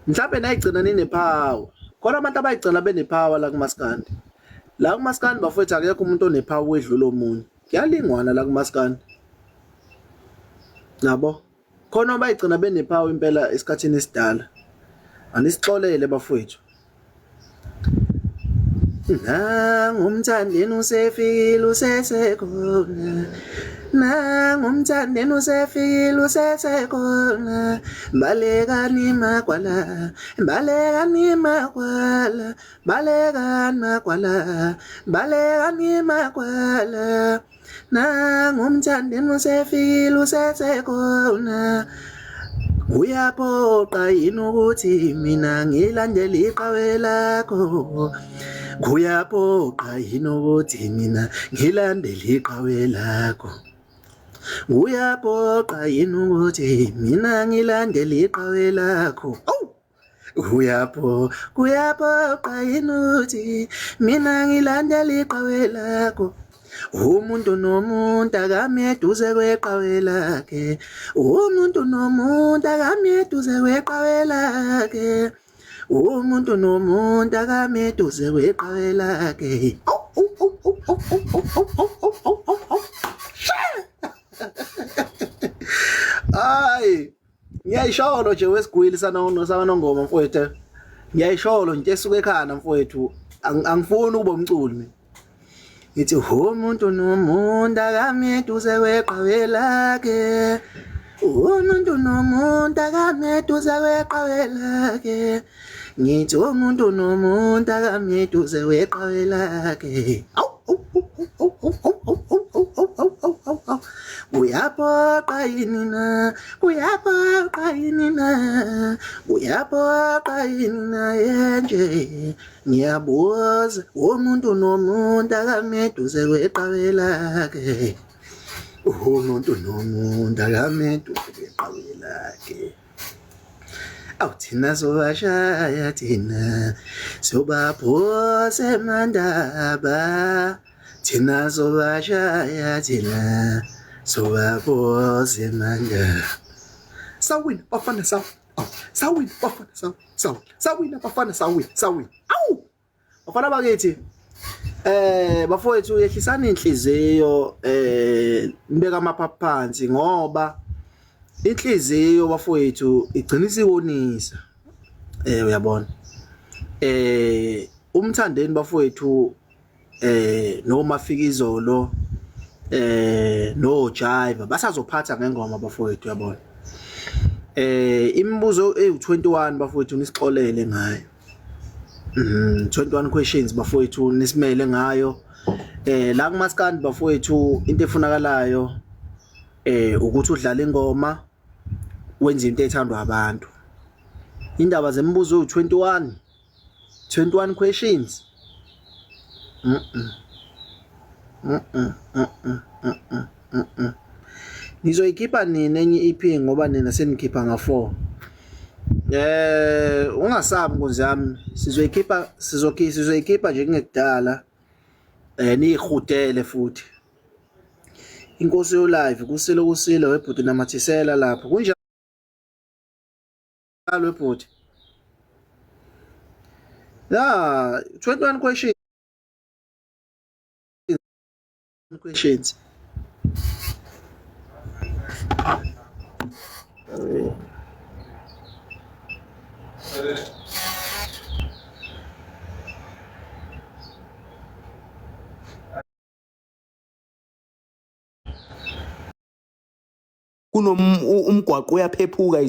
Mhlawumbe nayigcina ninephawa. Khona abantu abayigcina benephawa la kumaskandi. La kumaskandi bafowethu akekho umuntu onephawa wedlula omunye. Kuyalingwana la kumaskandi. Nabo. Khona abayigcina benephawa impela esikhathini esidala. Anisixolele bafowethu. Nangumthandeni usefikile usesekhona. Nangumthandeni usefikile usesekhona. Balekani makwala, balekani makwala, balekani makwala, balekani makwala. Nangumthandeni usefikile usesekhona. Kuyaphoqa yini ukuthi mina ngilandele iqhawe lakho? Kuyaphoqa yini ukuthi mina ngilandele iqhawe lakho? Kuyaphoqa yini ukuthi mina ngilandele iqhawe lakho? Kuyaphoqa yini ukuthi mina ngilandele iqhawe lakho? Umuntu nomuntu akami eduze kweqhawe lakhe. Umuntu nomuntu akami eduze kweqhawe lakhe. Umuntu nomuntu akami eduze kweqhawe lakhe. Hayi, ngiyayisholo nje wesigwili sanongoma mfowethu. Ngiyayisholo nje esuka ekhaya mfowethu. Angifuni ukuba umculi mina. Ngithi umuntu nomuntu akami eduze kweqhawe lakhe. Umuntu nomuntu akami eduze kweqhawe lakhe. Ngithi umuntu nomuntu akami eduze kweqhawe lakhe. Kuyaphoqa yini na? Kuyaphoqa yini na? Kuyaphoqa yini na yenje? Ngiyabuza umuntu nomuntu akami eduze kweqhawe lakhe. Umuntu nomuntu akami eduze kweqhawe lakhe. Thina sobashaya thina sobaphosa emandaba. Thina sobashaya thina sobaphosa emandaba. Sawina bafana saw. Sawina bafana saw. Sawina bafana sawina. Awu! Bafana bakithi. Bafowethu yehlisana inhliziyo nibeka amaphaphu phansi ngoba inhliziyo bafowethu igcina isiwonisa. Uyabona. Umthandeni bafowethu noma Fikizolo no Jive basazophatha ngengoma bafowethu uyabona. Imibuzo eyi-21 bafowethu nisixolele ngayo. 21 questions bafowethu nisimele ngayo. La kumaskandi bafowethu into efunakalayo ukuthi udlale ingoma wenze into ethandwa abantu. Indaba zemibuzo u-21 questions. Nizoyikhipha nini enye EP ngoba nina senikhipha nga4. Ungasabi nkonzi yami sizoyikhipha nje kungekudala. Niyihudele futhi. Inkosi yo live kusile webhuti namathisela lapho. Kunjalo webhuti. 21 questions. Umgwaqo uyaphephuka